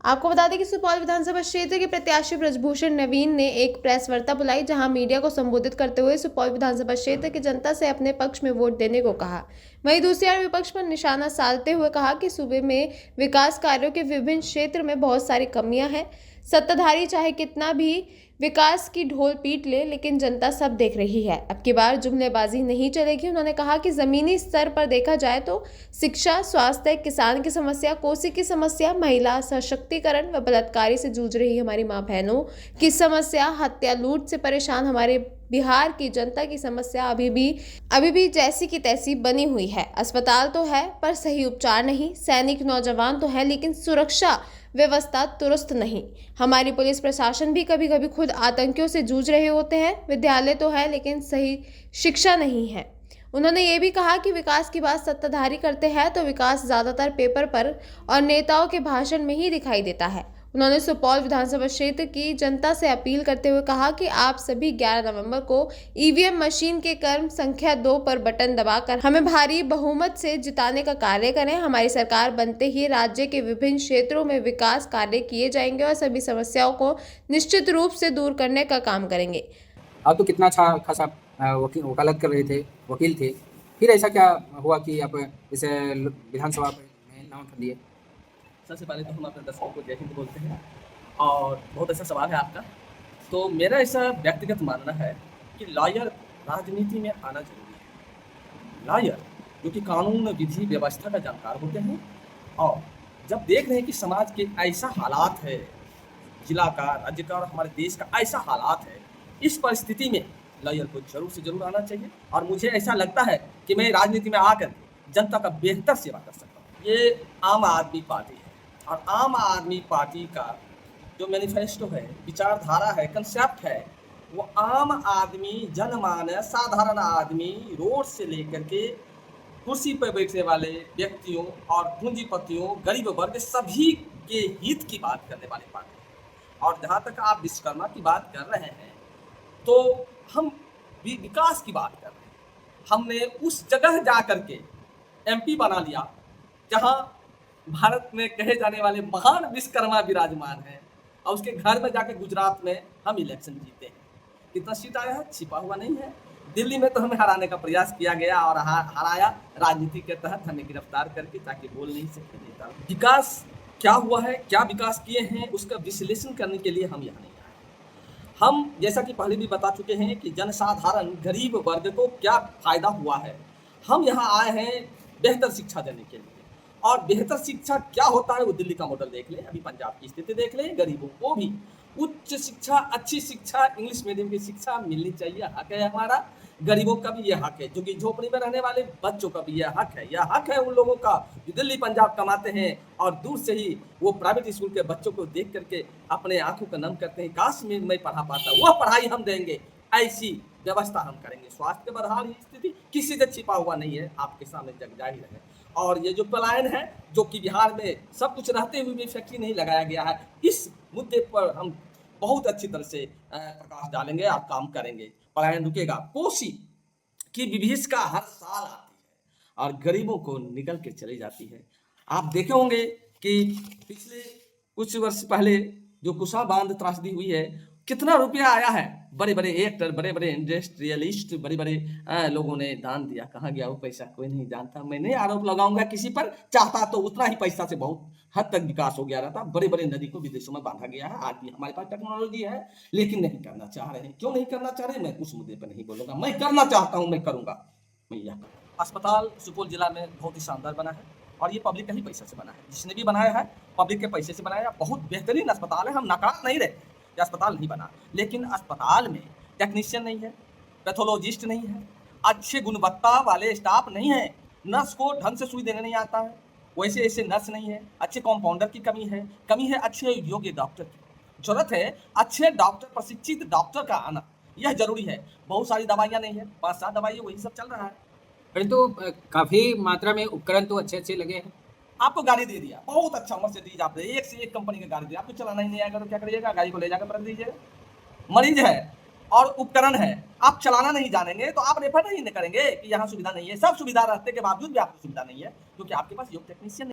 आपको बता दें कि सुपौल विधानसभा क्षेत्र के प्रत्याशी ब्रजभूषण नवीन ने एक प्रेस वार्ता बुलाई, जहां मीडिया को संबोधित करते हुए सुपौल विधानसभा क्षेत्र की जनता से अपने पक्ष में वोट देने को कहा। वहीं दूसरी ओर विपक्ष पर निशाना साधते हुए कहा कि सूबे में विकास कार्यों के विभिन्न क्षेत्र में बहुत सारी कमियां हैं। सत्ताधारी चाहे कितना भी विकास की ढोल पीट ले, लेकिन जनता सब देख रही है। अब की बार जुमलेबाजी नहीं चलेगी। उन्होंने कहा कि जमीनी स्तर पर देखा जाए तो शिक्षा, स्वास्थ्य, किसान की समस्या, कोसी की समस्या, महिला सशक्तिकरण व बलात्कारी से जूझ रही हमारी मां बहनों की समस्या, हत्या लूट से परेशान हमारे बिहार की जनता की समस्या अभी भी जैसी की तैसी बनी हुई है। अस्पताल तो है पर सही उपचार नहीं, सैनिक नौजवान तो है लेकिन सुरक्षा व्यवस्था दुरुस्त नहीं। हमारी पुलिस प्रशासन भी कभी कभी खुद आतंकियों से जूझ रहे होते हैं। विद्यालय तो है लेकिन सही शिक्षा नहीं है। उन्होंने ये भी कहा कि विकास की बात सत्ताधारी करते हैं तो विकास ज्यादातर पेपर पर और नेताओं के भाषण में ही दिखाई देता है। उन्होंने सुपौल विधानसभा क्षेत्र की जनता से अपील करते हुए कहा कि आप सभी 11 नवंबर को ईवीएम मशीन के क्रम संख्या 2 पर बटन दबाकर हमें भारी बहुमत से जिताने का कार्य करें। हमारी सरकार बनते ही राज्य के विभिन्न क्षेत्रों में विकास कार्य किए जाएंगे और सभी समस्याओं को निश्चित रूप से दूर करने का काम करेंगे। आप तो कितना अच्छा खासा वकालत कर रहे थे, वकील थे, फिर ऐसा क्या हुआ कि आप जैसे विधानसभा में नामांकन दिए? सबसे पहले तो हम अपने दर्शकों को जय हिंद बोलते हैं और बहुत अच्छा सवाल है आपका। तो मेरा ऐसा व्यक्तिगत मानना है कि लॉयर राजनीति में आना जरूरी है। लॉयर जो कि कानून, विधि, व्यवस्था का जानकार होते हैं और जब देख रहे हैं कि समाज के ऐसा हालात है, जिला का, राज्य का और हमारे देश का ऐसा हालात है, इस परिस्थिति में लॉयर को जरूर से जरूर आना चाहिए। और मुझे ऐसा लगता है कि मैं राजनीति में आकर जनता का बेहतर सेवा कर सकता हूँ। ये आम आदमी पार्टी है और आम आदमी पार्टी का जो मैनिफेस्टो है, विचारधारा है, कंसेप्ट है, वो आम आदमी, जनमानस, साधारण आदमी, रोड से लेकर के कुर्सी पर बैठने वाले व्यक्तियों और पूंजीपतियों, गरीब वर्ग, सभी के हित की बात करने वाली पार्टी है। और जहाँ तक आप विश्वकर्मा की बात कर रहे हैं तो हम विकास की बात कर रहे हैं। हमने उस जगह जा करके एमपी बना लिया जहाँ भारत में कहे जाने वाले महान विश्वकर्मा विराजमान हैं और उसके घर में जाके गुजरात में हम इलेक्शन जीते हैं। कितना सीट आया है छिपा हुआ नहीं है। दिल्ली में तो हमें हराने का प्रयास किया गया और हराया राजनीति के तहत, हमें गिरफ्तार करके, ताकि बोल नहीं सके नेता। विकास क्या हुआ है, क्या विकास किए हैं, उसका विश्लेषण करने के लिए हम यहाँ नहीं आए। हम जैसा कि पहले भी बता चुके हैं कि जनसाधारण, गरीब वर्ग को क्या फायदा हुआ है। हम यहाँ आए हैं बेहतर शिक्षा देने के लिए। और बेहतर शिक्षा क्या होता है वो दिल्ली का मॉडल देख लें, अभी पंजाब की स्थिति देख लें। गरीबों को भी उच्च शिक्षा, अच्छी शिक्षा, इंग्लिश मीडियम की शिक्षा मिलनी चाहिए, हक है हमारा। गरीबों का भी यह हक है, जो कि झोपड़ी में रहने वाले बच्चों का भी यह हक है। यह हक है उन लोगों का जो दिल्ली पंजाब कमाते हैं और दूर से ही वो प्राइवेट स्कूल के बच्चों को देख करके अपने आंखों का नम करते हैं, काश में मैं पढ़ा पाता। वह पढ़ाई हम देंगे, ऐसी व्यवस्था हम करेंगे। स्वास्थ्य के बदहाल स्थिति किसी से छिपा हुआ नहीं है, आपके सामने जग जाहिर है। और ये जो पलायन है, जो कि बिहार में सब कुछ रहते हुए भी फैक्ट्री नहीं लगाया गया है, इस मुद्दे पर हम बहुत अच्छी तरह से प्रकाश डालेंगे और काम करेंगे। पलायन रुकेगा। कोसी की विभीषिका हर साल आती है और गरीबों को निकल के चली जाती है। आप देखे होंगे कि पिछले कुछ वर्ष पहले जो कुशा बांध त्रासदी हुई है, कितना रुपया आया है। बड़े बड़े एक्टर, बड़े बड़े इंडस्ट्रियलिस्ट, बड़े बड़े लोगों ने दान दिया। कहाँ गया वो पैसा कोई नहीं जानता। मैं नहीं आरोप लगाऊंगा किसी पर, चाहता तो उतना ही पैसा से बहुत हद तक विकास हो गया रहता। बड़े बड़े नदी को विदेशों में बांधा गया है। आज भी हमारे पास टेक्नोलॉजी है, लेकिन नहीं करना चाह रहे हैं। क्यों नहीं करना चाह रहे, मैं उस मुद्दे पर नहीं बोलूंगा। मैं करना चाहता हूँ, मैं करूंगा। मैं यह अस्पताल सुपौल जिला में बहुत ही शानदार बना है और ये पब्लिक का ही पैसा से बना है। जिसने भी बनाया है पब्लिक के पैसे से बनाया। बहुत बेहतरीन अस्पताल है, हम नकार नहीं रहे कि अस्पताल नहीं बना, लेकिन अस्पताल में टेक्नीशियन नहीं है, पैथोलॉजिस्ट नहीं है, अच्छे गुणवत्ता वाले स्टाफ नहीं है, नर्स को ढंग से सुई देने नहीं आता है, वैसे ऐसे नर्स नहीं है, अच्छे कंपाउंडर की कमी है अच्छे योग्य डॉक्टर की जरूरत है। अच्छे डॉक्टर, प्रशिक्षित डॉक्टर का आना यह जरूरी है। बहुत सारी दवाइयाँ नहीं है, 5-7 दवाइयाँ, वही सब चल रहा है। परंतु काफी मात्रा में उपकरण तो अच्छे अच्छे लगे हैं। आपको गाड़ी दे दिया, बहुत अच्छा मर्सिडीज, आपने एक से एक कंपनी की गाड़ी दी, आपको चलाना ही नहीं आएगा तो क्या करिएगा? गाड़ी को ले जाकर रख दीजिएगा। मरीज है और उपकरण है, आप चलाना नहीं जानेंगे तो आप रेफर नहीं करेंगे कि यहाँ सुविधा नहीं है। सब सुविधा रहने के बावजूद भी आपको सुविधा नहीं है, क्योंकि आपके पास योग टेक्नीशियन